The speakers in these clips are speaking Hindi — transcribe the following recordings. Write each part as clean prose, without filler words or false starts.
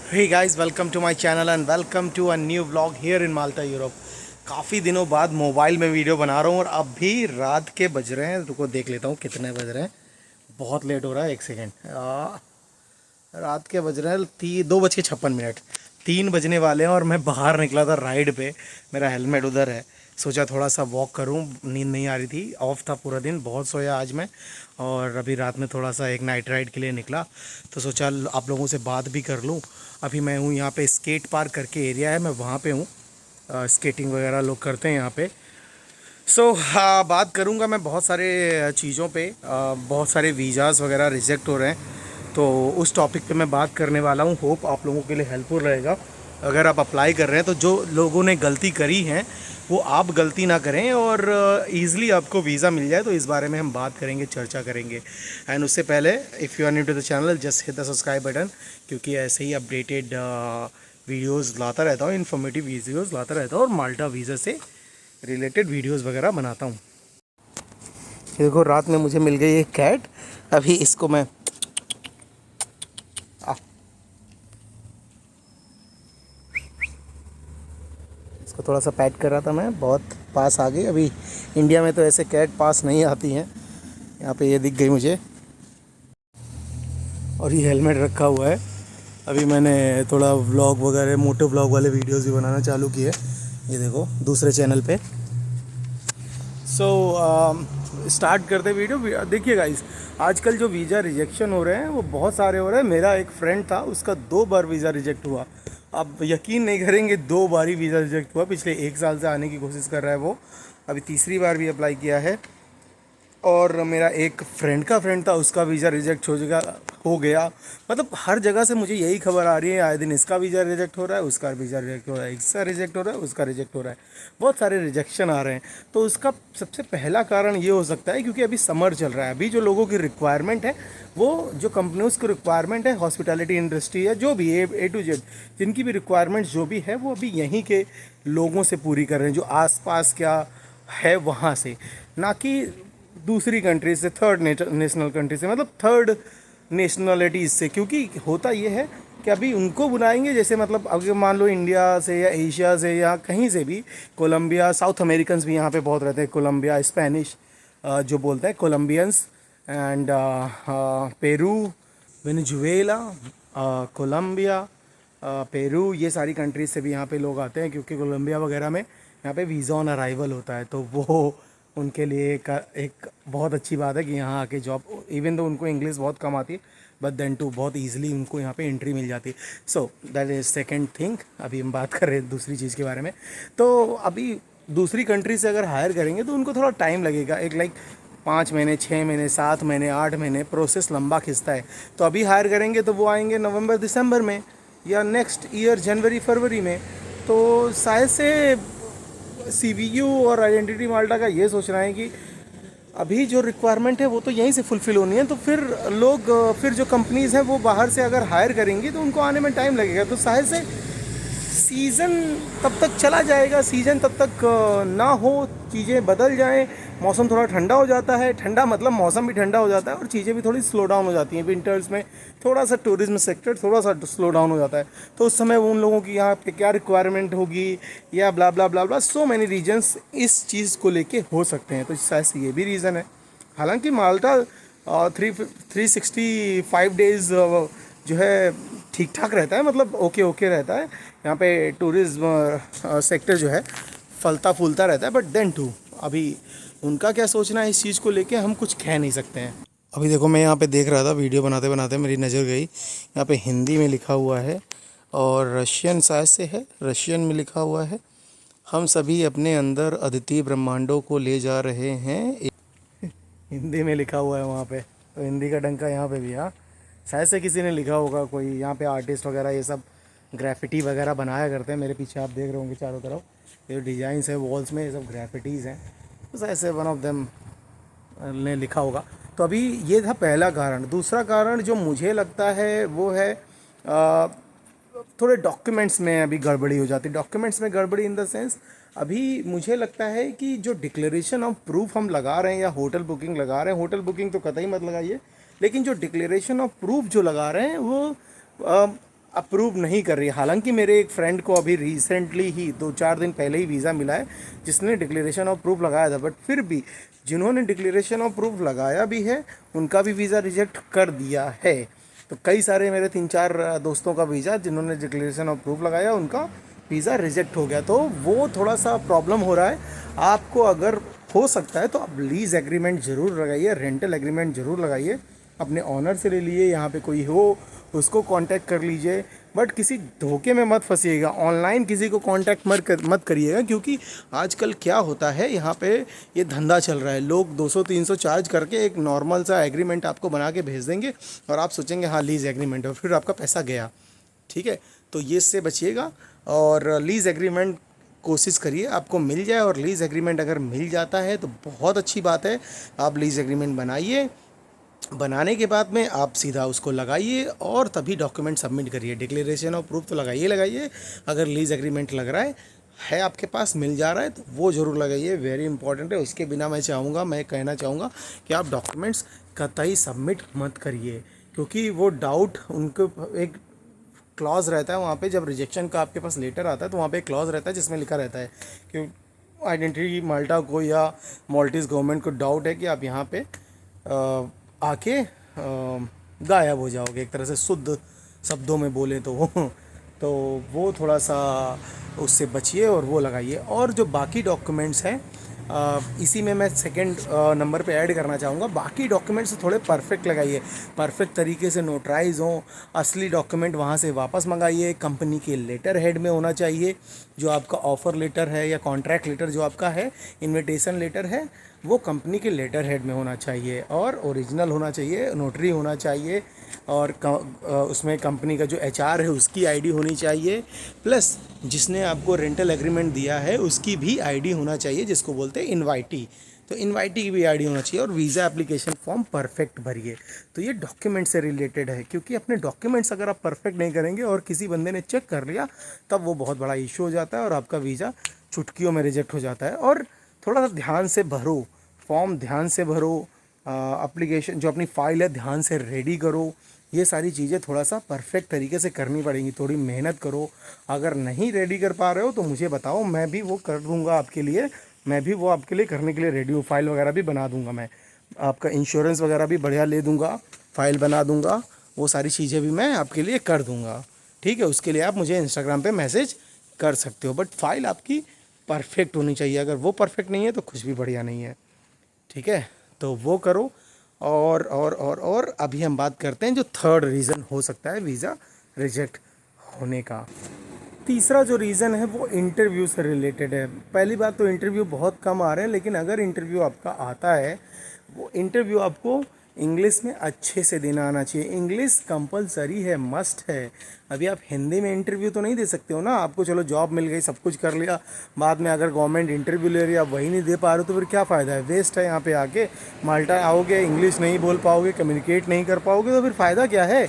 Hey guys, welcome to my channel and welcome to a new vlog here in Malta Europe. काफ़ी दिनों बाद मोबाइल में वीडियो बना रहा हूँ और अब भी रात के बज रहे हैं। रुको देख लेता हूँ कितने बज रहे हैं। बहुत लेट हो रहा है, एक सेकेंड। रात के बज रहे हैं 2:56। 3 बजने वाले हैं और मैं बाहर निकला था राइड पे। मेरा हेलमेट उधर है। सोचा थोड़ा सा वॉक करूं, नींद नहीं आ रही थी, ऑफ था पूरा दिन, बहुत सोया आज मैं। और अभी रात में थोड़ा सा एक नाइट राइड के लिए निकला, तो सोचा आप लोगों से बात भी कर लूं। अभी मैं हूं यहाँ पे, स्केट पार्क करके एरिया है, मैं वहाँ पे हूँ। स्केटिंग वगैरह लोग करते हैं यहाँ पे। बात करूँगा मैं बहुत सारे चीज़ों पे। बहुत सारे वीज़ाज़ वगैरह रिजेक्ट हो रहे हैं, तो उस टॉपिक पे मैं बात करने वाला हूँ। होप आप लोगों के लिए हेल्पफुल रहेगा। अगर आप अप्लाई कर रहे हैं तो जो लोगों ने गलती करी है वो आप गलती ना करें और ईज़िली आपको वीज़ा मिल जाए, तो इस बारे में हम बात करेंगे, चर्चा करेंगे। एंड उससे पहले, if you are new to the channel, just hit the subscribe button, क्योंकि ऐसे ही अपडेटेड वीडियोज़ लाता रहता हूँ, इन्फॉर्मेटिव वीडियोज़ लाता रहता हूँ और माल्टा वीज़ा से रिलेटेड वीडियोस वगैरह बनाता हूँ। ये देखो, रात में मुझे मिल गई एक कैट। अभी इसको मैं आ, इसको थोड़ा सा पैट कर रहा था, मैं बहुत पास आ गई। अभी इंडिया में तो ऐसे कैट पास नहीं आती हैं। यहाँ पे ये दिख गई मुझे, और ये हेलमेट रखा हुआ है। अभी मैंने थोड़ा व्लॉग वगैरह, मोटो व्लॉग वाले वीडियोस भी बनाना चालू किए। ये देखो, दूसरे चैनल पे। सो स्टार्ट करते वीडियो। देखिए गाइस, आजकल जो वीज़ा रिजेक्शन हो रहे हैं वो बहुत सारे हो रहे हैं। मेरा एक फ्रेंड था, उसका 2 बार वीज़ा रिजेक्ट हुआ। अब यकीन नहीं करेंगे, 2 बार ही वीज़ा रिजेक्ट हुआ। पिछले 1 साल से आने की कोशिश कर रहा है वो। अभी तीसरी बार भी अप्लाई किया है। और मेरा एक फ्रेंड का फ्रेंड था, उसका वीज़ा रिजेक्ट हो गया। मतलब हर जगह से मुझे यही खबर आ रही है, आए दिन इसका वीज़ा रिजेक्ट हो रहा है, उसका वीज़ा रिजेक्ट हो रहा है, इसका रिजेक्ट हो रहा है, उसका रिजेक्ट हो रहा है। बहुत सारे रिजेक्शन आ रहे हैं। तो उसका सबसे पहला कारण ये हो सकता है क्योंकि अभी समर चल रहा है। अभी जो लोगों की रिक्वायरमेंट है, वो जो कंपनियों की रिक्वायरमेंट है, हॉस्पिटैलिटी इंडस्ट्री है, जो भी ए टू जेड, जिनकी भी रिक्वायरमेंट जो भी है, वो अभी यहीं के लोगों से पूरी कर रहे हैं, जो आसपास क्या है वहाँ से, ना कि दूसरी कंट्री से, थर्ड नेशनल कंट्री से, मतलब थर्ड नेशनलिटीज़ से। क्योंकि होता ये है कि अभी उनको बुलाएंगे, जैसे मतलब अगर मान लो इंडिया से या एशिया से या कहीं से भी, कोलंबिया, साउथ अमेरिकन्स भी यहाँ पे बहुत रहते हैं, कोलंबिया, स्पेनिश जो बोलते हैं, Colombians, and Peru, Venezuela, Colombia, Peru, ये सारी कंट्रीज से भी यहाँ पे लोग आते हैं, क्योंकि कोलंबिया वगैरह में यहाँ पे वीज़ा ऑन अराइवल होता है। तो वो उनके लिए एक बहुत अच्छी बात है कि यहाँ आके जॉब, इवन तो उनको इंग्लिश बहुत कम आती है, बट देन टू बहुत ईजिली उनको यहाँ पे एंट्री मिल जाती है। So that is second thing. अभी हम बात कर रहे हैं दूसरी चीज़ के बारे में। तो अभी दूसरी कंट्री से अगर हायर करेंगे तो उनको थोड़ा टाइम लगेगा, एक 5 महीने, 6 महीने, 7 महीने, 8 महीने, प्रोसेस लंबा खिंचता है। तो अभी हायर करेंगे तो वो आएंगे नवंबर दिसंबर में, या नेक्स्ट ईयर जनवरी फरवरी में। तो शायद से सीवीयू और आइडेंटिटी माल्टा का ये सोचना है कि अभी जो रिक्वायरमेंट है वो तो यहीं से फुलफ़िल होनी है, तो फिर लोग, फिर जो कंपनीज़ हैं वो बाहर से अगर हायर करेंगी तो उनको आने में टाइम लगेगा। तो शायद से सीज़न तब तक चला जाएगा, सीज़न तब तक ना हो, चीज़ें बदल जाएं, मौसम थोड़ा ठंडा हो जाता है, ठंडा मतलब मौसम भी ठंडा हो जाता है और चीज़ें भी थोड़ी स्लो डाउन हो जाती हैं। विंटर्स में थोड़ा सा टूरिज्म सेक्टर थोड़ा सा स्लो डाउन हो जाता है, तो उस समय उन लोगों की यहाँ पे क्या रिक्वायरमेंट होगी, या ब्ला ब्ला ब्ला ब्ला, सो मैनी रीजन्स इस चीज़ को लेके हो सकते हैं। तो शायद से ये भी रीज़न है। हालांकि माल्टा 365 डेज़ जो है ठीक ठाक रहता है, मतलब ओके ओके रहता है। यहाँ पे टूरिज्म सेक्टर जो है फलता फूलता रहता है, बट देन टू अभी उनका क्या सोचना है इस चीज़ को लेके हम कुछ कह नहीं सकते हैं। अभी देखो, मैं यहाँ पे देख रहा था, वीडियो बनाते बनाते मेरी नज़र गई, यहाँ पे हिंदी में लिखा हुआ है और रशियन शायद से है, रशियन में लिखा हुआ है, हम सभी अपने अंदर अद्वितीय ब्रह्मांडों को ले जा रहे हैं। हिंदी में लिखा हुआ है वहाँ पे, तो हिंदी का डंका यहाँ पे भी। हाँ, शायद से किसी ने लिखा होगा, कोई यहाँ पे आर्टिस्ट वगैरह ये सब ग्राफिटी वगैरह बनाया करते हैं। मेरे पीछे आप देख रहे होंगे चारों तरफ ये डिज़ाइंस है वॉल्स में, ये सब ग्राफिटीज़ हैं, तो शायद से वन ऑफ देम ने लिखा होगा। तो अभी ये था पहला कारण। दूसरा कारण जो मुझे लगता है वो है थोड़े डॉक्यूमेंट्स में अभी गड़बड़ी हो जाती है। डॉक्यूमेंट्स में गड़बड़ी इन द सेंस, अभी मुझे लगता है कि जो डिक्लेरेशन ऑफ प्रूफ हम लगा रहे हैं या होटल बुकिंग लगा रहे हैं, होटल बुकिंग तो कतई मत लगाइए, लेकिन जो डिक्लेरेशन ऑफ प्रूफ जो लगा रहे हैं वो अप्रूव नहीं कर रही है। हालांकि मेरे एक फ्रेंड को अभी रिसेंटली ही 2-4 दिन पहले ही वीज़ा मिला है, जिसने डिक्लेरेशन ऑफ प्रूफ लगाया था, बट फिर भी जिन्होंने डिक्लेरेशन ऑफ प्रूफ लगाया भी है उनका भी वीज़ा रिजेक्ट कर दिया है। तो कई सारे मेरे 3-4 दोस्तों का वीज़ा जिन्होंने डिक्लेरेशन ऑफ प्रूफ लगाया उनका वीज़ा रिजेक्ट हो गया। तो वो थोड़ा सा प्रॉब्लम हो रहा है। आपको अगर हो सकता है तो आप लीज़ एग्रीमेंट ज़रूर लगाइए, रेंटल एग्रीमेंट ज़रूर लगाइए, अपने ऑनर से ले लीजिए, यहाँ पे कोई हो उसको कांटेक्ट कर लीजिए, बट किसी धोखे में मत फंसिएगा। ऑनलाइन किसी को कांटेक्ट मत करिएगा, क्योंकि आजकल क्या होता है यहाँ पे ये धंधा चल रहा है। लोग 200-300 चार्ज करके एक नॉर्मल सा एग्रीमेंट आपको बना के भेज देंगे और आप सोचेंगे हाँ लीज़ एग्रीमेंट है, और फिर आपका पैसा गया। ठीक है, तो ये इससे बचिएगा और लीज़ एग्रीमेंट कोशिश करिए आपको मिल जाए। और लीज़ एग्रीमेंट अगर मिल जाता है तो बहुत अच्छी बात है, आप लीज़ एग्रीमेंट बनाइए। बनाने के बाद में आप सीधा उसको लगाइए और तभी डॉक्यूमेंट सबमिट करिए। डिक्लेरेशन ऑफ प्रूफ तो लगाइए। अगर लीज़ एग्रीमेंट लग रहा है आपके पास, मिल जा रहा है, तो वो ज़रूर लगाइए, वेरी इंपॉर्टेंट है। उसके बिना मैं कहना चाहूँगा कि आप डॉक्यूमेंट्स कतई सबमिट मत करिए, क्योंकि वो डाउट उनको एक क्लॉज रहता है वहाँ पे। जब रिजेक्शन का आपके पास लेटर आता है तो वहाँ पे एक क्लॉज रहता है जिसमें लिखा रहता है कि आइडेंटिटी माल्टा को या माल्टीज़ गवर्नमेंट को डाउट है कि आप यहाँ पे आके गायब हो जाओगे, एक तरह से शुद्ध शब्दों में बोले तो वो थोड़ा सा उससे बचिए और वो लगाइए। और जो बाकी डॉक्यूमेंट्स हैं इसी में मैं सेकंड नंबर पे ऐड करना चाहूँगा, बाकी डॉक्यूमेंट्स थोड़े परफेक्ट लगाइए, परफेक्ट तरीके से नोटराइज हों। असली डॉक्यूमेंट वहाँ से वापस मंगाइए, कंपनी के लेटर हेड में होना चाहिए। जो आपका ऑफ़र लेटर है या कॉन्ट्रैक्ट लेटर जो आपका है, इन्विटेशन लेटर है, वो कंपनी के लेटर हेड में होना चाहिए और ओरिजिनल होना चाहिए, नोटरी होना चाहिए, और उसमें कंपनी का जो एचआर है उसकी आईडी होनी चाहिए, प्लस जिसने आपको रेंटल एग्रीमेंट दिया है उसकी भी आईडी होना चाहिए, जिसको बोलते हैं इनवाइटी। तो इनवाइटी की भी आईडी होना चाहिए, और वीज़ा एप्लीकेशन फॉर्म परफेक्ट भरिए। तो ये डॉक्यूमेंट से रिलेटेड है, क्योंकि अपने डॉक्यूमेंट्स अगर आप परफेक्ट नहीं करेंगे और किसी बंदे ने चेक कर लिया तब वो बहुत बड़ा इशू हो जाता है और आपका वीज़ा चुटकियों में रिजेक्ट हो जाता है। और थोड़ा सा ध्यान से भरो फॉर्म, ध्यान से भरो एप्लीकेशन, जो अपनी फ़ाइल है ध्यान से रेडी करो। ये सारी चीज़ें थोड़ा सा परफेक्ट तरीके से करनी पड़ेंगी, थोड़ी मेहनत करो। अगर नहीं रेडी कर पा रहे हो तो मुझे बताओ, मैं भी वो कर दूंगा आपके लिए, मैं भी वो आपके लिए करने के लिए रेडी हूँ। फ़ाइल वगैरह भी बना दूंगा, मैं आपका इंश्योरेंस वगैरह भी बढ़िया ले दूंगा, फ़ाइल बना दूंगा, वो सारी चीज़ें भी मैं आपके लिए कर दूंगा। ठीक है, उसके लिए आप मुझे इंस्टाग्राम पे मैसेज कर सकते हो, बट फाइल आपकी परफेक्ट होनी चाहिए। अगर वो परफेक्ट नहीं है तो कुछ भी बढ़िया नहीं है। ठीक है, तो वो करो। और अभी हम बात करते हैं जो थर्ड रीज़न हो सकता है वीज़ा रिजेक्ट होने का। तीसरा जो रीज़न है वो इंटरव्यू से रिलेटेड है। पहली बात तो इंटरव्यू बहुत कम आ रहे हैं, लेकिन अगर इंटरव्यू आपका आता है, वो इंटरव्यू आपको इंग्लिश में अच्छे से देना आना चाहिए। इंग्लिश कंपलसरी है, मस्ट है। अभी आप हिंदी में इंटरव्यू तो नहीं दे सकते हो ना। आपको चलो जॉब मिल गई, सब कुछ कर लिया, बाद में अगर गवर्नमेंट इंटरव्यू ले रही है, आप वही नहीं दे पा रहे हो, तो फिर क्या फ़ायदा है, वेस्ट है। यहाँ पे आके माल्टा आओगे, इंग्लिश नहीं बोल पाओगे, कम्युनिकेट नहीं कर पाओगे, तो फिर फ़ायदा क्या है।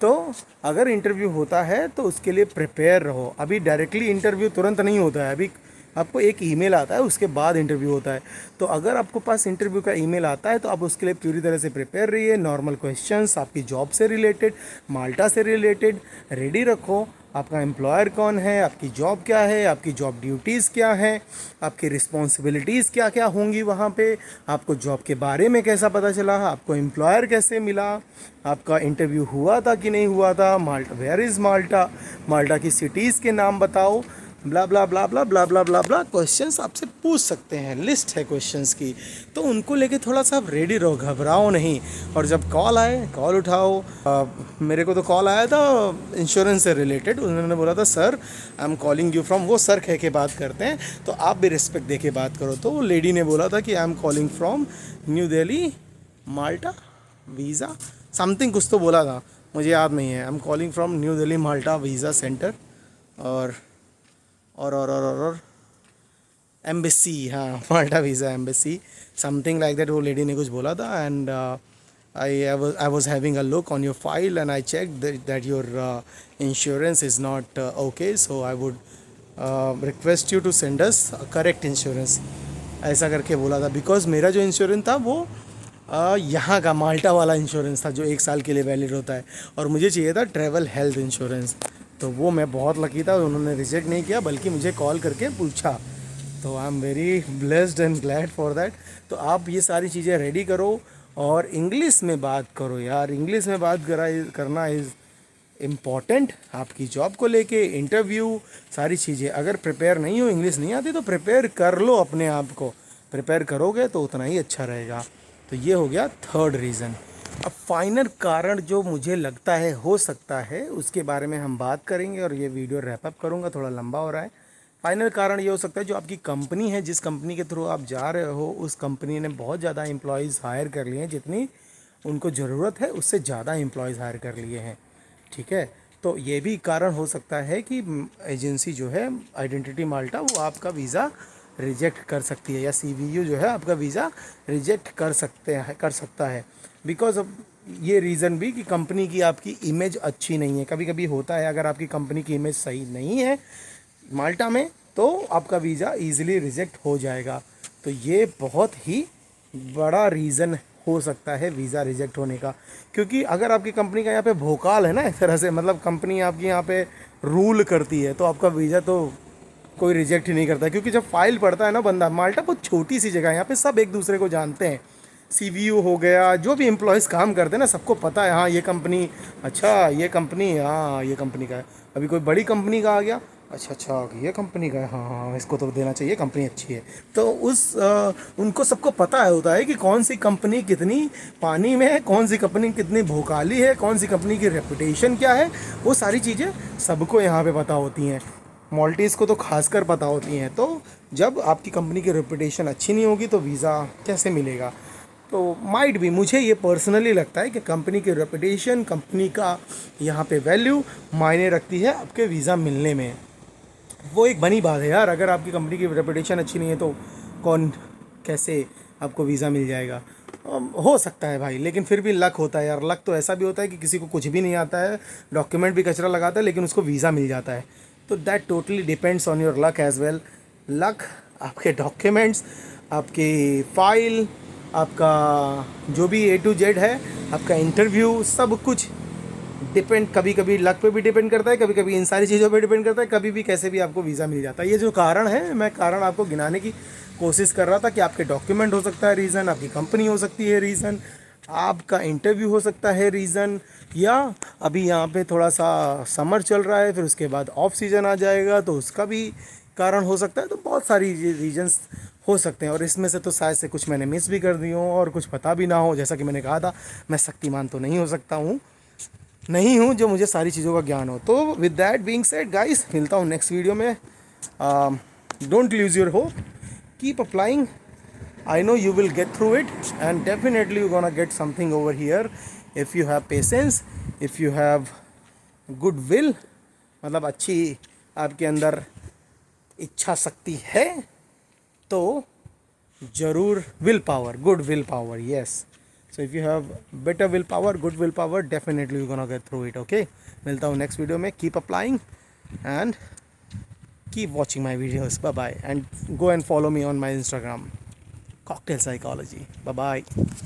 तो अगर इंटरव्यू होता है तो उसके लिए प्रिपेयर रहो। अभी डायरेक्टली इंटरव्यू तुरंत नहीं होता है, अभी आपको एक ईमेल आता है, उसके बाद इंटरव्यू होता है। तो अगर आपको पास इंटरव्यू का ईमेल आता है तो आप उसके लिए पूरी तरह से प्रिपेयर रहिए। नॉर्मल क्वेश्चंस आपकी जॉब से रिलेटेड, माल्टा से रिलेटेड रेडी रखो। आपका एम्प्लॉयर कौन है, आपकी जॉब क्या है, आपकी जॉब ड्यूटीज़ क्या हैं, आपकी रिस्पॉन्सिबिलिटीज़ क्या क्या होंगी वहाँ पे, आपको जॉब के बारे में कैसा पता चला, आपको एम्प्लॉयर कैसे मिला, आपका इंटरव्यू हुआ था कि नहीं हुआ था, माल्टा, वेयर इज़ माल्टा, माल्टा की सिटीज़ के नाम बताओ, ब्ला ब्ला ब्ला ब्ला ब्ला ब्ला ब्ला ब्ला क्वेश्चंस आपसे पूछ सकते हैं, लिस्ट है क्वेश्चंस की। तो उनको लेके थोड़ा सा आप रेडी रहो, घबराओ नहीं। और जब कॉल आए, कॉल उठाओ। मेरे को तो कॉल आया था इंश्योरेंस से रिलेटेड, उन्होंने बोला था sir I am calling you from, वो सर कह के बात करते हैं तो आप भी रिस्पेक्ट दे के बात करो। तो वो लेडी ने बोला था कि I am calling from New Delhi Malta visa something, कुछ तो बोला था, मुझे याद नहीं है। I am calling from New Delhi Malta visa centre और एम्बेसी, हाँ Malta visa embassy something like that, वो लेडी ने कुछ बोला था। And I was having a look on your file and I checked that your insurance is not okay, so I would request you to send us a correct insurance, ऐसा करके बोला था। बिकॉज मेरा जो इंश्योरेंस था वो यहाँ का माल्टा वाला इंश्योरेंस था जो 1 साल के लिए वैलिड होता है, और मुझे चाहिए था ट्रैवल हेल्थ इंश्योरेंस। तो वो मैं बहुत लकी था, उन्होंने रिजेक्ट नहीं किया बल्कि मुझे कॉल करके पूछा। तो I am very blessed and glad for that. तो आप ये सारी चीज़ें रेडी करो और इंग्लिश में बात करो यार, इंग्लिश में बात करना इज़ इम्पॉर्टेंट आपकी जॉब को लेके, इंटरव्यू सारी चीज़ें। अगर प्रिपेयर नहीं हो, इंग्लिश नहीं आती, तो प्रिपेयर कर लो अपने आप को, प्रिपेयर करोगे तो उतना ही अच्छा रहेगा। तो ये हो गया थर्ड रीज़न। अब फाइनल कारण जो मुझे लगता है हो सकता है, उसके बारे में हम बात करेंगे और ये वीडियो रैप अप करूँगा, थोड़ा लंबा हो रहा है। फाइनल कारण ये हो सकता है जो आपकी कंपनी है, जिस कंपनी के थ्रू आप जा रहे हो, उस कंपनी ने बहुत ज़्यादा एम्प्लॉयज़ हायर कर लिए हैं, जितनी उनको ज़रूरत है उससे ज़्यादा एम्प्लॉयज़ हायर कर लिए हैं। ठीक है, तो ये भी कारण हो सकता है कि एजेंसी जो है आइडेंटिटी माल्टा, वो आपका वीज़ा रिजेक्ट कर सकती है, या सीवीयू जो है आपका वीज़ा रिजेक्ट कर सकता है। बिकॉज ऑफ ये रीज़न भी कि कंपनी की आपकी इमेज अच्छी नहीं है। कभी कभी होता है, अगर आपकी कंपनी की इमेज सही नहीं है माल्टा में, तो आपका वीज़ा ईज़िली रिजेक्ट हो जाएगा। तो ये बहुत ही बड़ा रीज़न हो सकता है वीज़ा रिजेक्ट होने का। क्योंकि अगर आपकी कंपनी का यहाँ पे भोकाल है ना, एक तरह से, मतलब कंपनी आपकी यहाँ पे रूल करती है, तो आपका वीज़ा तो कोई रिजेक्ट ही नहीं करता। क्योंकि जब फाइल पढ़ता है ना बंदा, माल्टा बहुत छोटी सी जगह है, यहाँ पे सब एक दूसरे को जानते हैं। सीवीयू हो गया, जो भी एम्प्लॉयज़ काम करते हैं ना, सबको पता है हाँ ये कंपनी, अच्छा ये कंपनी, हाँ ये कंपनी का है। अभी कोई बड़ी कंपनी का आ गया, अच्छा ये कंपनी का है, हाँ हाँ इसको तो देना चाहिए, कंपनी अच्छी है। तो उनको सबको पता होता है कि कौन सी कंपनी कितनी पानी में है, कौन सी कंपनी कितनी भोकाली है, कौन सी कंपनी की रेपुटेशन क्या है। वो सारी चीज़ें सबको यहाँ पे पता होती हैं, मॉल्टीज़ को तो खासकर पता होती हैं। तो जब आपकी कंपनी की रेपुटेशन अच्छी नहीं होगी तो वीज़ा कैसे मिलेगा। तो माइट भी, मुझे ये पर्सनली लगता है कि कंपनी की रेपुटेशन, कंपनी का यहाँ पे वैल्यू मायने रखती है आपके वीज़ा मिलने में। वो एक बनी बात है यार, अगर आपकी कंपनी की रेपुटेशन अच्छी नहीं है तो कौन, कैसे आपको वीज़ा मिल जाएगा। हो सकता है भाई, लेकिन फिर भी लक होता है यार। लक तो ऐसा भी होता है कि किसी को कुछ भी नहीं आता है, डॉक्यूमेंट भी कचरा लगाता है, लेकिन उसको वीज़ा मिल जाता है। तो that totally depends on your luck as well. Luck, आपके डॉक्यूमेंट्स, आपकी फ़ाइल, आपका जो भी A to Z है, आपका इंटरव्यू, सब कुछ डिपेंड, कभी कभी लक पे भी डिपेंड करता है, कभी कभी इन सारी चीज़ों पे डिपेंड करता है, कभी भी कैसे भी आपको वीज़ा मिल जाता है। ये जो कारण है, मैं कारण आपको गिनाने की कोशिश कर रहा था कि आपके डॉक्यूमेंट हो सकता है रीज़न, आपकी कंपनी हो सकती है रीज़न, आपका इंटरव्यू हो सकता है रीज़न, या अभी यहाँ पे थोड़ा सा समर चल रहा है, फिर उसके बाद ऑफ सीज़न आ जाएगा तो उसका भी कारण हो सकता है। तो बहुत सारी रीजंस हो सकते हैं, और इसमें से तो शायद से कुछ मैंने मिस भी कर दी हो और कुछ पता भी ना हो। जैसा कि मैंने कहा था, मैं शक्तिमान तो नहीं हो सकता हूँ, नहीं हूँ जो मुझे सारी चीज़ों का ज्ञान हो। तो with that being said guys, मिलता हूँ नेक्स्ट वीडियो में। Don't lose your hope, keep applying, I know you will get through it, and definitely you're gonna get something over here if you have patience, if you have good will, मतलब अच्छी आपके अंदर इच्छा शक्ति है, तो ज़रूर will power, good will power, yes. So if you have better will power, good will power, definitely you gonna get through it. Okay, मिलता हूँ नेक्स्ट वीडियो में। Keep applying and keep watching my videos. Bye bye, and go and follow me on my Instagram, Cocktail Psychology. Bye bye.